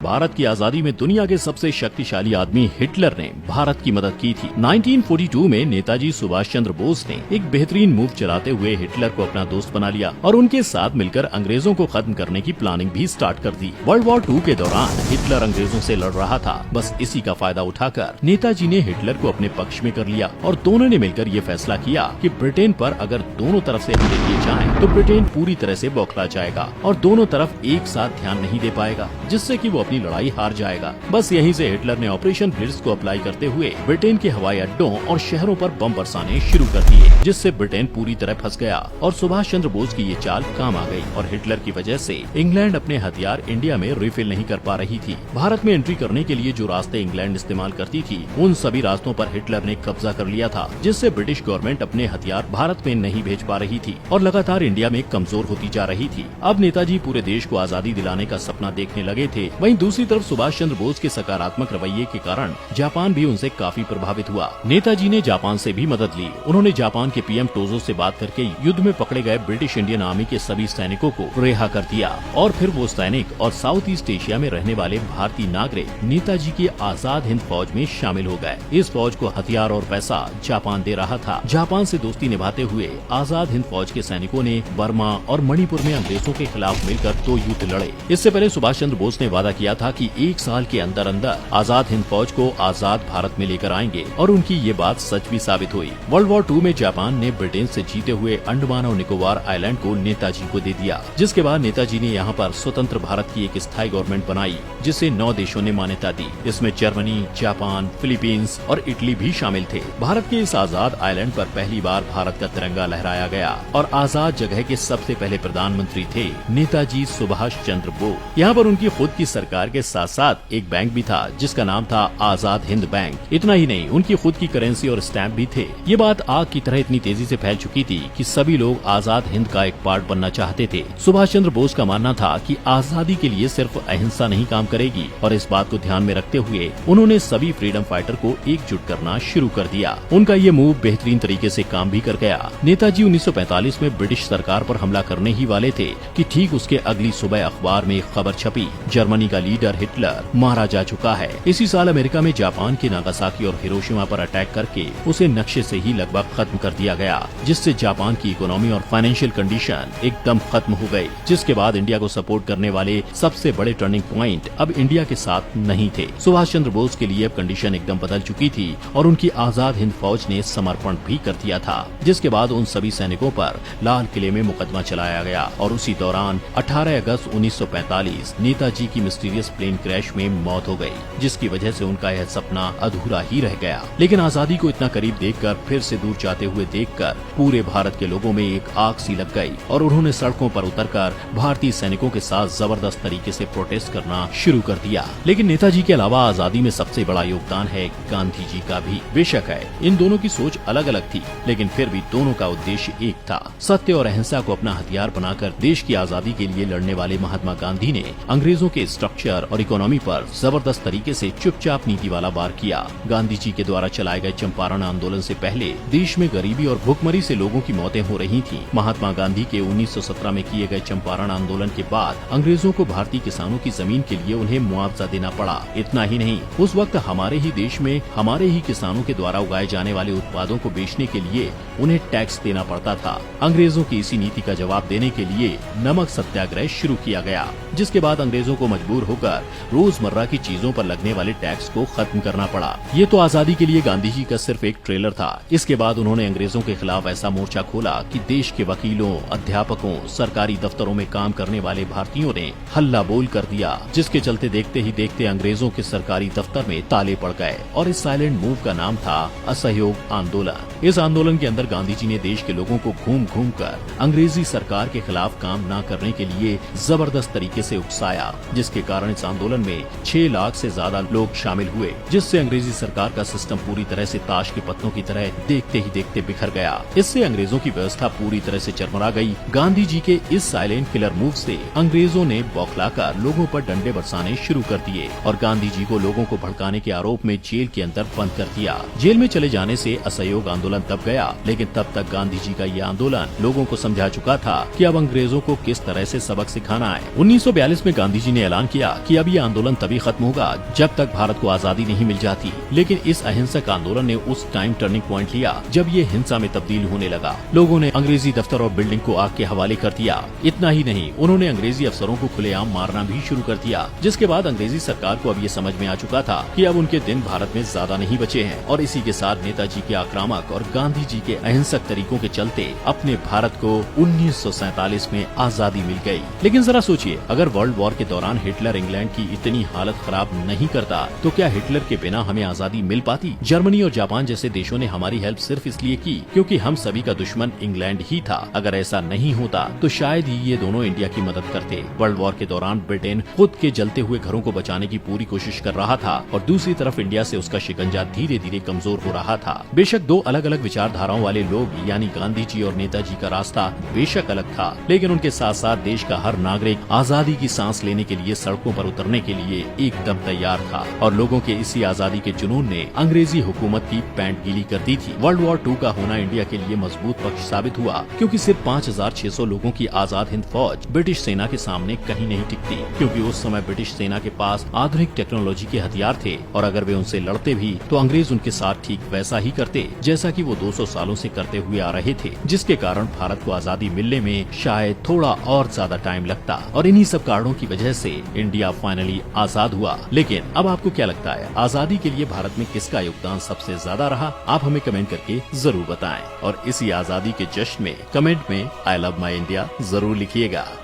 भारत की आजादी में दुनिया के सबसे शक्तिशाली आदमी हिटलर ने भारत की मदद की थी। 1942 में नेताजी सुभाष चंद्र बोस ने एक बेहतरीन मूव चलाते हुए हिटलर को अपना दोस्त बना लिया और उनके साथ मिलकर अंग्रेजों को खत्म करने की प्लानिंग भी स्टार्ट कर दी। वर्ल्ड वॉर 2 के दौरान हिटलर अंग्रेजों से लड़ रहा था। बस इसी का फायदा उठाकर नेताजी ने हिटलर को अपने पक्ष में कर लिया और दोनों ने मिलकर ये फैसला किया कि ब्रिटेन पर अगर दोनों तरफ से हमले किए जाएं, तो ब्रिटेन पूरी तरह से बौखला जाएगा और दोनों तरफ एक साथ ध्यान नहीं दे पाएगा, जिससे कि वो अपनी लड़ाई हार जाएगा। बस यहीं से हिटलर ने ऑपरेशन ब्लिट्ज को अप्लाई करते हुए ब्रिटेन के हवाई अड्डों और शहरों पर बम बरसाने शुरू कर दिए, जिससे ब्रिटेन पूरी तरह फंस गया और सुभाष चंद्र बोस की ये चाल काम आ गई और हिटलर की वजह से इंग्लैंड अपने हथियार इंडिया में रिफिल नहीं कर पा रही थी। भारत में एंट्री करने के लिए जो रास्ते इंग्लैंड इस्तेमाल करती थी, उन सभी रास्तों पर हिटलर ने कब्जा कर लिया था, जिससे ब्रिटिश गवर्नमेंट अपने हथियार भारत में नहीं भेज पा रही थी और लगातार इंडिया में कमजोर होती जा रही थी। अब नेताजी पूरे देश को आजादी दिलाने का सपना देखने लगे थे। वहीं दूसरी तरफ सुभाष चंद्र बोस के सकारात्मक रवैये के कारण जापान भी उनसे काफी प्रभावित हुआ। नेताजी ने जापान से भी मदद ली। उन्होंने जापान के पीएम टोजो से बात करके युद्ध में पकड़े गए ब्रिटिश इंडियन आर्मी के सभी सैनिकों को रिहा कर दिया और फिर वो सैनिक और साउथ ईस्ट एशिया में रहने वाले भारतीय नागरिक नेताजी की आजाद हिंद फौज में शामिल हो गए। इस फौज को हथियार और पैसा जापान दे रहा था। जापान से दोस्ती निभाते हुए आजाद हिंद फौज के सैनिकों ने बर्मा और मणिपुर में अंग्रेजों के खिलाफ मिलकर 2 युद्ध लड़े। इससे पहले सुभाष चंद्र बोस ने वादा किया था कि 1 साल के अंदर अंदर आजाद हिंद फौज को आजाद भारत में लेकर आएंगे और उनकी ये बात सच भी साबित हुई। वर्ल्ड वॉर 2 में जापान ने ब्रिटेन से जीते हुए अंडमान और निकोबार आइलैंड को नेताजी को दे दिया, जिसके बाद नेताजी ने यहाँ पर स्वतंत्र भारत की एक स्थायी गवर्नमेंट बनाई, जिसे 9 देशों ने मान्यता दी। इसमें जर्मनी, जापान, फिलीपींस और इटली भी शामिल थे। भारत के इस आजाद आइलैंड पर पहली बार भारत का तिरंगा लहराया गया और आजाद जगह के सबसे पहले प्रधानमंत्री थे नेताजी सुभाष चंद्र बोस। यहाँ पर उनकी खुद की सरकार के साथ साथ एक बैंक भी था, जिसका नाम था आजाद हिंद बैंक। इतना ही नहीं, उनकी खुद की करेंसी और स्टैम्प भी थे। ये बात आग की तरह इतनी तेजी से फैल चुकी थी कि सभी लोग आजाद हिंद का एक पार्ट बनना चाहते थे। सुभाष चंद्र बोस का मानना था कि आजादी के लिए सिर्फ अहिंसा नहीं काम करेगी और इस बात को ध्यान में रखते हुए उन्होंने सभी फ्रीडम फाइटर को एकजुट करना शुरू कर दिया। उनका ये मूव बेहतरीन तरीके से काम भी कर गया। नेताजी 1945 में ब्रिटिश सरकार पर हमला करने ही वाले थे कि ठीक उसके अगली सुबह अखबार में एक खबर छपी, जर्मनी का लीडर हिटलर मारा जा चुका है। इसी साल अमेरिका में जापान के नागासाकी और हिरोशिमा पर अटैक करके उसे नक्शे से ही लगभग खत्म कर दिया गया, जिससे जापान की इकोनॉमी और फाइनेंशियल कंडीशन एकदम खत्म हो गई। जिसके बाद इंडिया को सपोर्ट करने वाले सबसे बड़े टर्निंग पॉइंट अब इंडिया के साथ नहीं थे। सुभाष चंद्र बोस के लिए अब कंडीशन एकदम बदल चुकी थी और उनकी आजाद हिंद फौज ने समर्पण भी कर दिया था, जिसकी बाद उन सभी सैनिकों पर लाल किले में मुकदमा चलाया गया और उसी दौरान 18 अगस्त 1945 नेताजी की मिस्टीरियस प्लेन क्रैश में मौत हो गई, जिसकी वजह से उनका यह सपना अधूरा ही रह गया। लेकिन आजादी को इतना करीब देखकर फिर से दूर जाते हुए देखकर पूरे भारत के लोगों में एक आग सी लग गई और उन्होंने सड़कों पर उतरकर भारतीय सैनिकों के साथ जबरदस्त तरीके से प्रोटेस्ट करना शुरू कर दिया। लेकिन नेताजी के अलावा आजादी में सबसे बड़ा योगदान है गांधी जी का भी। बेशक है इन दोनों की सोच अलग अलग थी, लेकिन फिर भी दोनों का उद्देश्य एक था, सत्य और अहिंसा को अपना हथियार बनाकर देश की आजादी के लिए लड़ने वाले महात्मा गांधी ने अंग्रेजों के स्ट्रक्चर और इकोनॉमी पर जबरदस्त तरीके से चुपचाप नीति वाला वार किया। गांधी जी के द्वारा चलाए गए चंपारण आंदोलन से पहले देश में गरीबी और भुखमरी से लोगों की मौतें हो रही थीं। महात्मा गांधी के 1917 में किए गए चंपारण आंदोलन के बाद अंग्रेजों को भारतीय किसानों की जमीन के लिए उन्हें मुआवजा देना पड़ा। इतना ही नहीं, उस वक्त हमारे ही देश में हमारे ही किसानों के द्वारा उगाए जाने वाले उत्पादों को बेचने के लिए उन्हें टैक्स देना पड़ता था। अंग्रेजों की इसी नीति का जवाब देने के लिए नमक सत्याग्रह शुरू किया गया, जिसके बाद अंग्रेजों को मजबूर होकर रोजमर्रा की चीजों पर लगने वाले टैक्स को खत्म करना पड़ा। ये तो आजादी के लिए गांधी जी का सिर्फ एक ट्रेलर था। इसके बाद उन्होंने अंग्रेजों के खिलाफ ऐसा मोर्चा खोला कि देश के वकीलों, अध्यापकों, सरकारी दफ्तरों में काम करने वाले भारतीयों ने हल्ला बोल कर दिया, जिसके चलते देखते ही देखते अंग्रेजों के सरकारी दफ्तर में ताले पड़ गए और इस साइलेंट मूव का नाम था असहयोग आंदोलन। इस आंदोलन के अंदर गांधी जी ने देश के लोगों को घूम घूम कर अंग्रेजी सरकार के खिलाफ काम न करने के लिए जबरदस्त तरीके से उकसाया, जिसके कारण इस आंदोलन में 6 लाख से ज्यादा लोग शामिल हुए, जिससे अंग्रेजी सरकार का सिस्टम पूरी तरह से ताश के पत्तों की तरह देखते ही देखते बिखर गया। इससे अंग्रेजों की व्यवस्था पूरी तरह से चरमरा गई। गांधी जी के इस साइलेंट किलर मूव से अंग्रेजों ने बौखलाकर लोगों पर डंडे बरसाने शुरू कर दिए और गांधी जी को लोगों को भड़काने के आरोप में जेल के अंदर बंद कर दिया। जेल में चले जाने से असहयोग आंदोलन दब गया, लेकिन तब तक गांधी जी का ये आंदोलन लोगों को समझा चुका था कि अब अंग्रेजों को किस तरह से सबक सिखाना है। 1942 में गांधी जी ने ऐलान किया कि अब ये आंदोलन तभी खत्म होगा जब तक भारत को आजादी नहीं मिल जाती। लेकिन इस अहिंसक आंदोलन ने उस टाइम टर्निंग पॉइंट लिया जब ये हिंसा में तब्दील होने लगा। लोगों ने अंग्रेजी दफ्तर और बिल्डिंग को आग के हवाले कर दिया। इतना ही नहीं, उन्होंने अंग्रेजी अफसरों को खुलेआम मारना भी शुरू कर दिया, जिसके बाद अंग्रेजी सरकार को अब ये समझ में आ चुका था कि अब उनके दिन भारत में ज्यादा नहीं बचे हैं। और इसी के साथ नेताजी के आक्रामक और गांधी जी के अहिंसक तरीकों के चलते अपने भारत को 1947 में आजादी मिल गई। लेकिन जरा सोचिए, अगर वर्ल्ड वॉर के दौरान हिटलर इंग्लैंड की इतनी हालत खराब नहीं करता तो क्या हिटलर के बिना हमें आजादी मिल पाती? जर्मनी और जापान जैसे देशों ने हमारी हेल्प सिर्फ इसलिए की क्योंकि हम सभी का दुश्मन इंग्लैंड ही था। अगर ऐसा नहीं होता तो शायद ही ये दोनों इंडिया की मदद करते। वर्ल्ड वॉर के दौरान ब्रिटेन खुद के जलते हुए घरों को बचाने की पूरी कोशिश कर रहा था और दूसरी तरफ इंडिया से उसका शिकंजा धीरे धीरे कमजोर हो रहा था। बेशक दो अलग अलग विचारधाराओं वाले लोग यानी गांधी जी और नेताजी का रास्ता बेशक अलग था, लेकिन उनके साथ साथ देश का हर नागरिक आजादी की सांस लेने के लिए सड़कों पर उतरने के लिए एकदम तैयार था। और लोगों के इसी आजादी के जुनून ने अंग्रेजी हुकूमत की पैंट गीली कर दी थी। वर्ल्ड वॉर 2 का होना इंडिया के लिए मजबूत पक्ष साबित हुआ, क्योंकि सिर्फ 5600 लोगों की आजाद हिंद फौज ब्रिटिश सेना के सामने कहीं नहीं टिकती, क्योंकि उस समय ब्रिटिश सेना के पास आधुनिक टेक्नोलॉजी के हथियार थे और अगर वे उनसे लड़ते भी तो अंग्रेज उनके साथ ठीक वैसा ही करते जैसा कि वो 200 सालों से करते हुए आ रहे थे, जिसके कारण भारत को आजादी मिलने में शायद थोड़ा और ज्यादा टाइम लगता। और इन्हीं सब कारणों की वजह से इंडिया फाइनली आजाद हुआ। लेकिन अब आपको क्या लगता है, आजादी के लिए भारत में किसका योगदान सबसे ज्यादा रहा? आप हमें कमेंट करके जरूर बताएं और इसी आजादी के जश्न में कमेंट में आई लव माई इंडिया जरूर लिखिएगा।